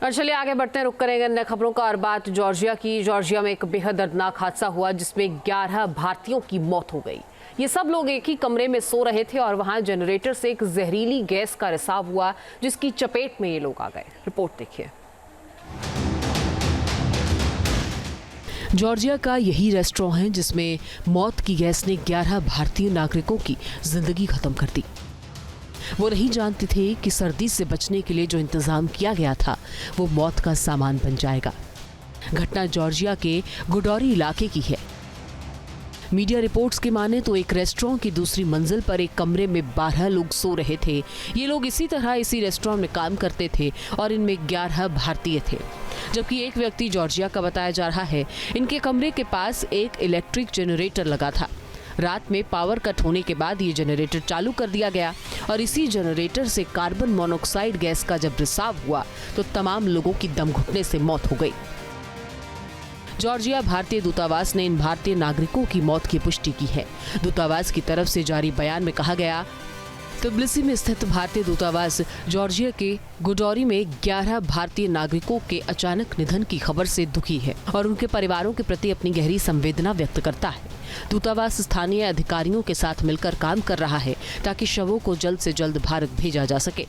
और चलिए आगे बढ़ते हैं, रुक करेंगे अन्य खबरों का और बात जॉर्जिया की। जॉर्जिया में एक बेहद दर्दनाक हादसा हुआ जिसमें 11 भारतीयों की मौत हो गई। ये सब लोग एक ही कमरे में सो रहे थे और वहां जनरेटर से एक जहरीली गैस का रिसाव हुआ जिसकी चपेट में ये लोग आ गए। रिपोर्ट देखिए। जॉर्जिया का यही रेस्टोरेंट है जिसमें मौत की गैस ने 11 भारतीय नागरिकों की जिंदगी खत्म कर दी। वो नहीं जानते थे कि सर्दी से बचने के लिए जो इंतजाम किया गया था वो मौत का सामान बन जाएगा। घटना जॉर्जिया के गुडौरी इलाके की है। मीडिया रिपोर्ट्स के माने तो एक रेस्टोरेंट की दूसरी मंजिल पर एक कमरे में 12 लोग सो रहे थे। ये लोग इसी रेस्टोरेंट में काम करते थे और इनमें 11 भारतीय थे, जबकि एक व्यक्ति जॉर्जिया का बताया जा रहा है। इनके कमरे के पास एक इलेक्ट्रिक जनरेटर लगा था। रात में पावर कट होने के बाद ये जनरेटर चालू कर दिया गया और इसी जनरेटर से कार्बन मोनोऑक्साइड गैस का जब रिसाव हुआ तो तमाम लोगों की दम घुटने से मौत हो गई। जॉर्जिया भारतीय दूतावास ने इन भारतीय नागरिकों की मौत की पुष्टि की है। दूतावास की तरफ से जारी बयान में कहा गया, तिबिलिसी में स्थित भारतीय दूतावास जॉर्जिया के गुडौरी में 11 भारतीय नागरिकों के अचानक निधन की खबर से दुखी है और उनके परिवारों के प्रति अपनी गहरी संवेदना व्यक्त करता है। दूतावास स्थानीय अधिकारियों के साथ मिलकर काम कर रहा है ताकि शवों को जल्द से जल्द भारत भेजा जा सके।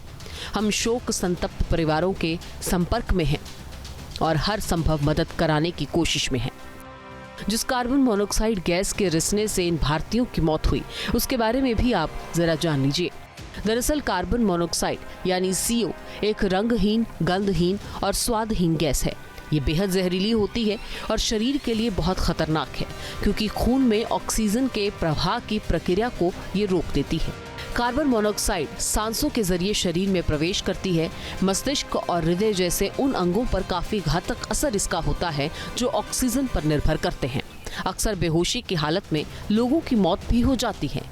हम शोक संतप्त परिवारों के संपर्क में हैं और हर संभव मदद कराने की कोशिश में हैं। जिस कार्बन मोनोऑक्साइड गैस के रिसने से इन भारतीयों की मौत हुई उसके बारे में भी आप जरा जान लीजिए। दरअसल कार्बन मोनोऑक्साइड यानी CO एक रंगहीन, गंधहीन और स्वादहीन गैस है। ये बेहद जहरीली होती है और शरीर के लिए बहुत खतरनाक है क्योंकि खून में ऑक्सीजन के प्रवाह की प्रक्रिया को ये रोक देती है। कार्बन मोनोऑक्साइड सांसों के जरिए शरीर में प्रवेश करती है। मस्तिष्क और हृदय जैसे उन अंगों पर काफी घातक असर इसका होता है जो ऑक्सीजन पर निर्भर करते हैं। अक्सर बेहोशी की हालत में लोगों की मौत भी हो जाती है।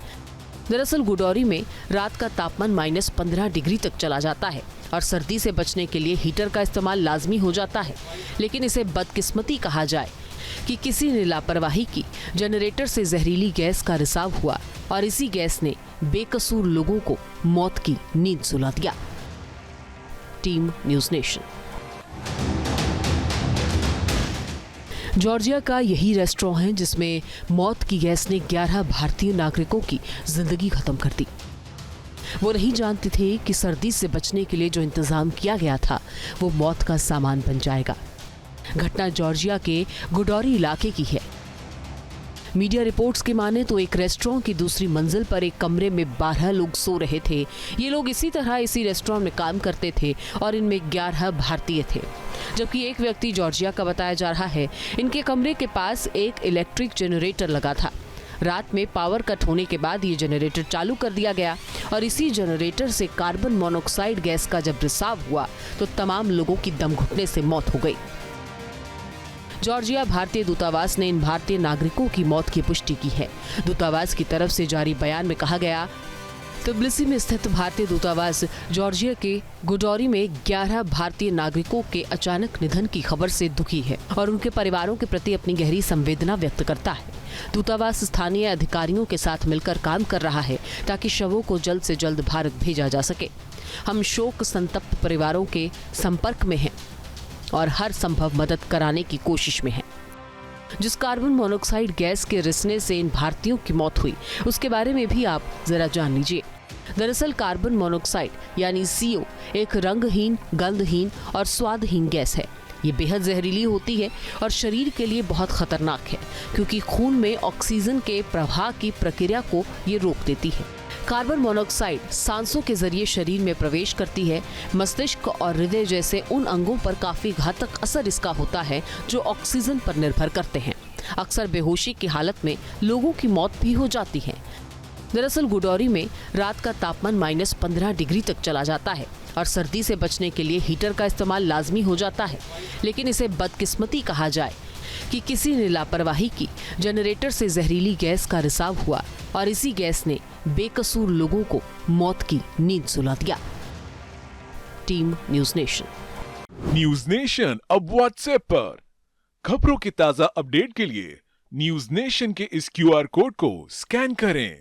दरअसल गुडौरी में रात का तापमान -15 डिग्री तक चला जाता है और सर्दी से बचने के लिए हीटर का इस्तेमाल लाजमी हो जाता है। लेकिन इसे बदकिस्मती कहा जाए कि किसी ने लापरवाही की, जनरेटर से जहरीली गैस का रिसाव हुआ और इसी गैस ने बेकसूर लोगों को मौत की नींद सुला दिया। Team news nation. जॉर्जिया का यही रेस्टोरेंट है जिसमें मौत की गैस ने 11 भारतीय नागरिकों की जिंदगी खत्म कर दी। वो नहीं जानते थे कि सर्दी से बचने के लिए जो इंतजाम किया गया था वो मौत का सामान बन जाएगा। घटना जॉर्जिया के गुडौरी इलाके की है। मीडिया रिपोर्ट्स के माने तो एक रेस्टोरेंट की दूसरी मंजिल पर एक कमरे में 12 लोग सो रहे थे। ये लोग इसी रेस्टोरेंट में काम करते थे और इनमें 11 भारतीय थे, जबकि एक व्यक्ति जॉर्जिया का बताया जा रहा है। इनके कमरे के पास एक इलेक्ट्रिक जनरेटर लगा था। रात में पावर कट होने के बाद ये जनरेटर चालू कर दिया गया और इसी जनरेटर से कार्बन मोनोऑक्साइड गैस का जब रिसाव हुआ तो तमाम लोगों की दम घुटने से मौत हो गई। जॉर्जिया भारतीय दूतावास ने इन भारतीय नागरिकों की मौत की पुष्टि की है। दूतावास की तरफ से जारी बयान में कहा गया, तिबिलिसी में स्थित भारतीय दूतावास जॉर्जिया के गुडौरी में 11 भारतीय नागरिकों के अचानक निधन की खबर से दुखी है और उनके परिवारों के प्रति अपनी गहरी संवेदना व्यक्त करता है। दूतावास स्थानीय अधिकारियों के साथ मिलकर काम कर रहा है ताकि शवों को जल्द से जल्द भारत भेजा जा सके। हम शोक संतप्त परिवारों के संपर्क में हैं और हर संभव मदद कराने की कोशिश में हैं। जिस कार्बन मोनोऑक्साइड गैस के रिसने से इन भारतीयों की मौत हुई उसके बारे में भी आप जरा जान लीजिए। दरअसल कार्बन मोनोऑक्साइड यानी CO एक रंगहीन, गंधहीन और स्वादहीन गैस है। ये बेहद जहरीली होती है और शरीर के लिए बहुत खतरनाक है क्योंकि खून में ऑक्सीजन के प्रवाह की प्रक्रिया को ये रोक देती है। कार्बन मोनोऑक्साइड सांसों के जरिए शरीर में प्रवेश करती है। मस्तिष्क और हृदय जैसे उन अंगों पर काफी घातक असर इसका होता है जो ऑक्सीजन पर निर्भर करते हैं। अक्सर बेहोशी की हालत में लोगों की मौत भी हो जाती है। दरअसल गुडौरी में रात का तापमान -15 डिग्री तक चला जाता है और सर्दी से बचने के लिए हीटर का इस्तेमाल लाजमी हो जाता है। लेकिन इसे बदकिस्मती कहा जाए कि किसी ने लापरवाही की, जनरेटर से जहरीली गैस का रिसाव हुआ और इसी गैस ने बेकसूर लोगों को मौत की नींद सुला दिया। Team news nation. News nation अब व्हाट्सएप पर खबरों की ताजा अपडेट के लिए न्यूज़ नेशन के इस QR कोड को स्कैन करें।